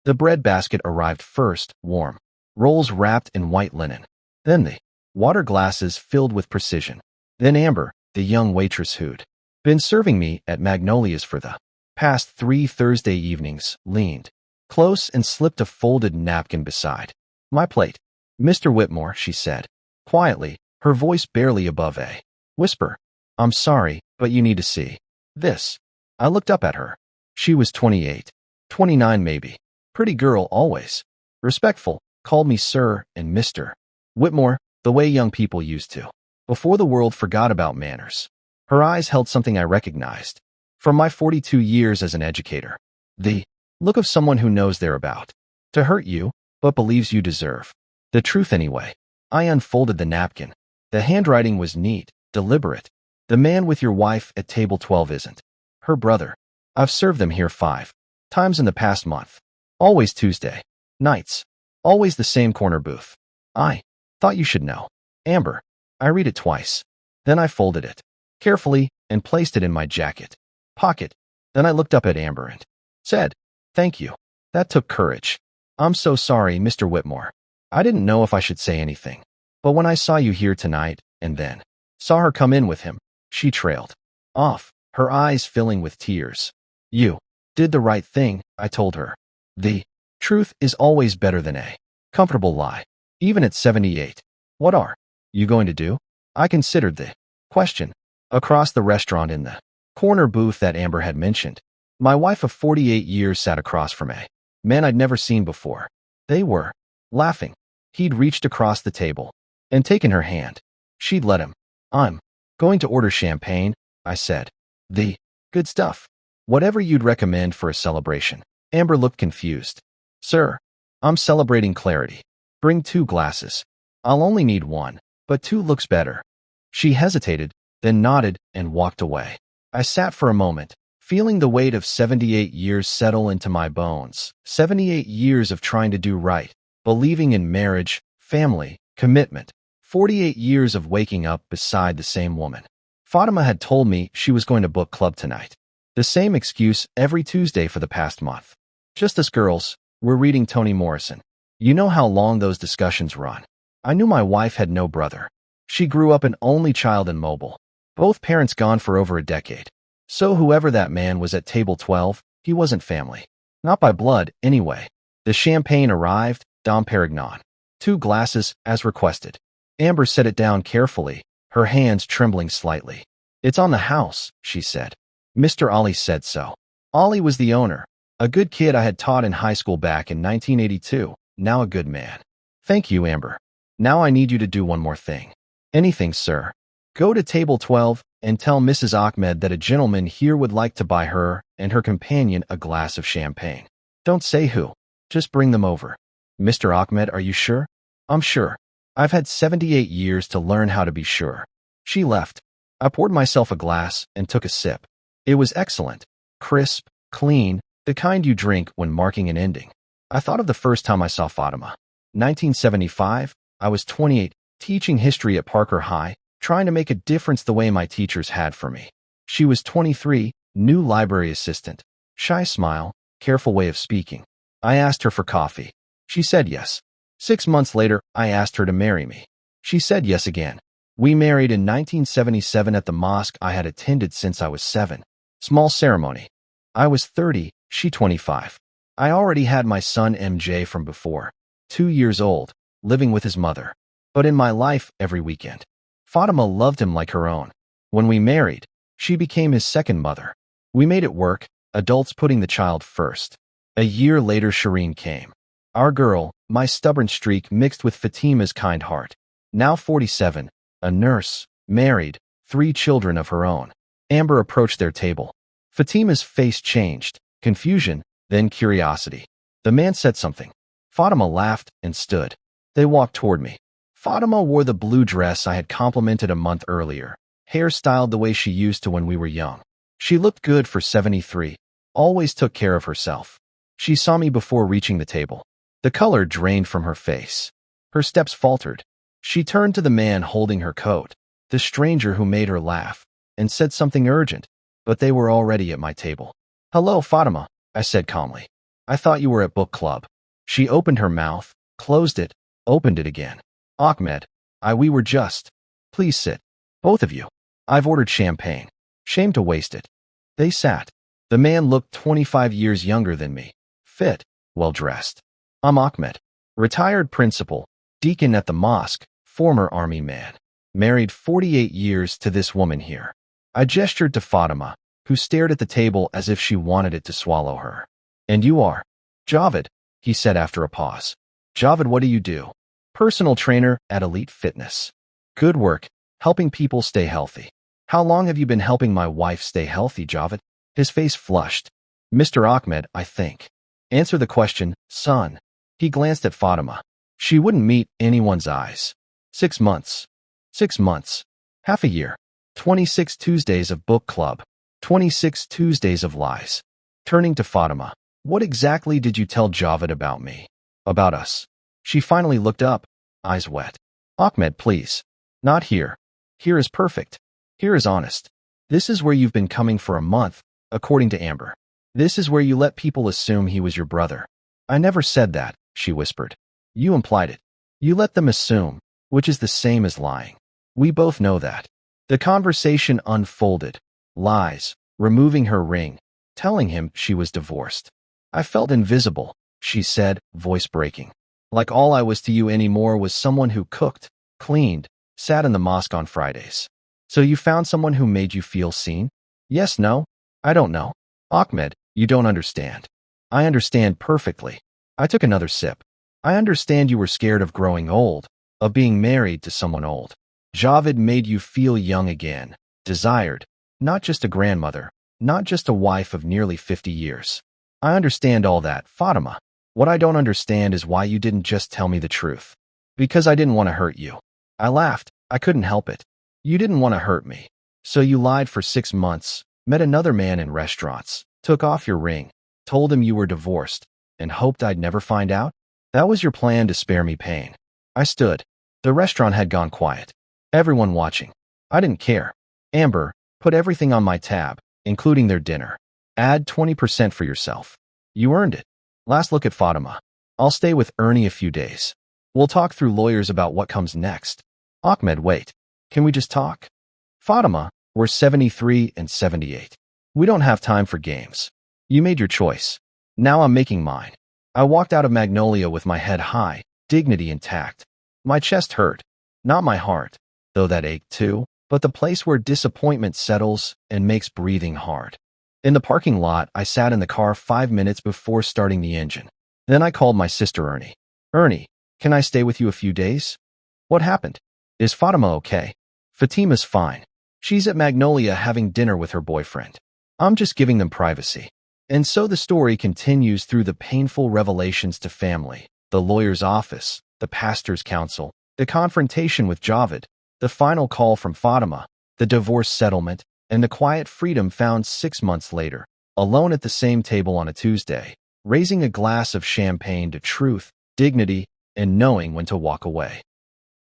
The bread basket arrived first, warm. Rolls wrapped in white linen. Then the water glasses filled with precision. Then Amber, the young waitress who'd been serving me at Magnolia's for the past 3 Thursday evenings, leaned close and slipped a folded napkin beside my plate. "Mr. Whitmore," she said, quietly, her voice barely above a whisper. "I'm sorry, but you need to see this." I looked up at her. She was 28, 29 maybe. Pretty girl always. Respectful, called me sir and Mr. Whitmore, the way young people used to, before the world forgot about manners. Her eyes held something I recognized from my 42 years as an educator. The look of someone who knows they're about to hurt you, but believes you deserve the truth anyway. I unfolded the napkin. The handwriting was neat, deliberate. "The man with your wife at table 12 isn't her brother. I've served them here 5 times in the past month. Always Tuesday nights. Always the same corner booth. I thought you should know. Amber." I read it twice. Then I folded it carefully and placed it in my jacket pocket. Then I looked up at Amber and said, "Thank you." That took courage. "I'm so sorry, Mr. Whitmore. I didn't know if I should say anything. But when I saw you here tonight, and then saw her come in with him," she trailed off, her eyes filling with tears. "You did the right thing," I told her. "The truth is always better than a comfortable lie, even at 78. What are you going to do?" I considered the question. Across the restaurant in the corner booth that Amber had mentioned, my wife of 48 years sat across from a man I'd never seen before. They were laughing. He'd reached across the table and taken her hand. She'd let him. "I'm going to order champagne," I said. "The good stuff. Whatever you'd recommend for a celebration." Amber looked confused. "Sir, I'm celebrating clarity. Bring 2 glasses. I'll only need 1, but 2 looks better." She hesitated, then nodded and walked away. I sat for a moment, feeling the weight of 78 years settle into my bones. 78 years of trying to do right, believing in marriage, family, commitment. 48 years of waking up beside the same woman. Fatima had told me she was going to book club tonight. The same excuse every Tuesday for the past month. Just us girls, we're reading Toni Morrison. You know how long those discussions run. I knew my wife had no brother. She grew up an only child in Mobile. Both parents gone for over a decade. So whoever that man was at table 12, he wasn't family. Not by blood, anyway. The champagne arrived, Dom Perignon. 2 glasses, as requested. Amber set it down carefully, her hands trembling slightly. "It's on the house," she said. "Mr. Ollie said so." Ollie was the owner. A good kid I had taught in high school back in 1982, now a good man. "Thank you, Amber. Now I need you to do one more thing." "Anything, sir." "Go to table 12 and tell Mrs. Ahmed that a gentleman here would like to buy her and her companion a glass of champagne. Don't say who. Just bring them over." "Mr. Ahmed, are you sure?" "I'm sure. I've had 78 years to learn how to be sure." She left. I poured myself a glass and took a sip. It was excellent. Crisp, clean, the kind you drink when marking an ending. I thought of the first time I saw Fatima. 1975, I was 28, teaching history at Parker High, trying to make a difference the way my teachers had for me. She was 23, new library assistant. Shy smile, careful way of speaking. I asked her for coffee. She said yes. 6 months later, I asked her to marry me. She said yes again. We married in 1977 at the mosque I had attended since I was 7. Small ceremony. I was 30, she 25. I already had my son MJ from before. 2 years old, living with his mother. But in my life every weekend. Fatima loved him like her own. When we married, she became his second mother. We made it work, adults putting the child first. A year later Shireen came. Our girl, my stubborn streak mixed with Fatima's kind heart. Now 47, a nurse, married, 3 children of her own. Amber approached their table. Fatima's face changed, confusion, then curiosity. The man said something. Fatima laughed and stood. They walked toward me. Fatima wore the blue dress I had complimented a month earlier, hair styled the way she used to when we were young. She looked good for 73, always took care of herself. She saw me before reaching the table. The color drained from her face. Her steps faltered. She turned to the man holding her coat, the stranger who made her laugh, and said something urgent, but they were already at my table. "Hello, Fatima," I said calmly. I thought you were at book club. She opened her mouth, closed it, opened it again. Ahmed, we were just. Please sit. Both of you. I've ordered champagne. Shame to waste it. They sat. The man looked 25 years younger than me. Fit, well-dressed. I'm Ahmed. Retired principal, deacon at the mosque, former army man. Married 48 years to this woman here. I gestured to Fatima, who stared at the table as if she wanted it to swallow her. And you are? Javed, he said after a pause. Javed, what do you do? Personal trainer at Elite Fitness. Good work, helping people stay healthy. How long have you been helping my wife stay healthy, Javed? His face flushed. Mr. Ahmed, I think. Answer the question, son. He glanced at Fatima. She wouldn't meet anyone's eyes. 6 months. 6 months. Half a year. 26 Tuesdays of book club. 26 Tuesdays of lies. Turning to Fatima. What exactly did you tell Javed about me? About us? She finally looked up, eyes wet. Ahmed, please. Not here. Here is perfect. Here is honest. This is where you've been coming for a month, according to Amber. This is where you let people assume he was your brother. I never said that, she whispered. You implied it. You let them assume, which is the same as lying. We both know that. The conversation unfolded. Lies, removing her ring, telling him she was divorced. I felt invisible, she said, voice breaking. Like all I was to you anymore was someone who cooked, cleaned, sat in the mosque on Fridays. So you found someone who made you feel seen? Yes, no? I don't know. Ahmed, you don't understand. I understand perfectly. I took another sip. I understand you were scared of growing old, of being married to someone old. Javed made you feel young again, desired, not just a grandmother, not just a wife of nearly 50 years. I understand all that, Fatima. What I don't understand is why you didn't just tell me the truth. Because I didn't want to hurt you. I laughed. I couldn't help it. You didn't want to hurt me. So you lied for 6 months, met another man in restaurants, took off your ring, told him you were divorced, and hoped I'd never find out? That was your plan to spare me pain. I stood. The restaurant had gone quiet. Everyone watching. I didn't care. Amber, put everything on my tab, including their dinner. Add 20% for yourself. You earned it. Last look at Fatima. I'll stay with Ernie a few days. We'll talk through lawyers about what comes next. Ahmed, wait. Can we just talk? Fatima, we're 73 and 78. We don't have time for games. You made your choice. Now I'm making mine. I walked out of Magnolia with my head high, dignity intact. My chest hurt. Not my heart, though that ached too, but the place where disappointment settles and makes breathing hard. In the parking lot, I sat in the car 5 minutes before starting the engine. Then I called my sister Ernie. Ernie, can I stay with you a few days? What happened? Is Fatima okay? Fatima's fine. She's at Magnolia having dinner with her boyfriend. I'm just giving them privacy. And so the story continues through the painful revelations to family, the lawyer's office, the pastor's counsel, the confrontation with Javed, the final call from Fatima, the divorce settlement, and the quiet freedom found 6 months later, alone at the same table on a Tuesday, raising a glass of champagne to truth, dignity, and knowing when to walk away.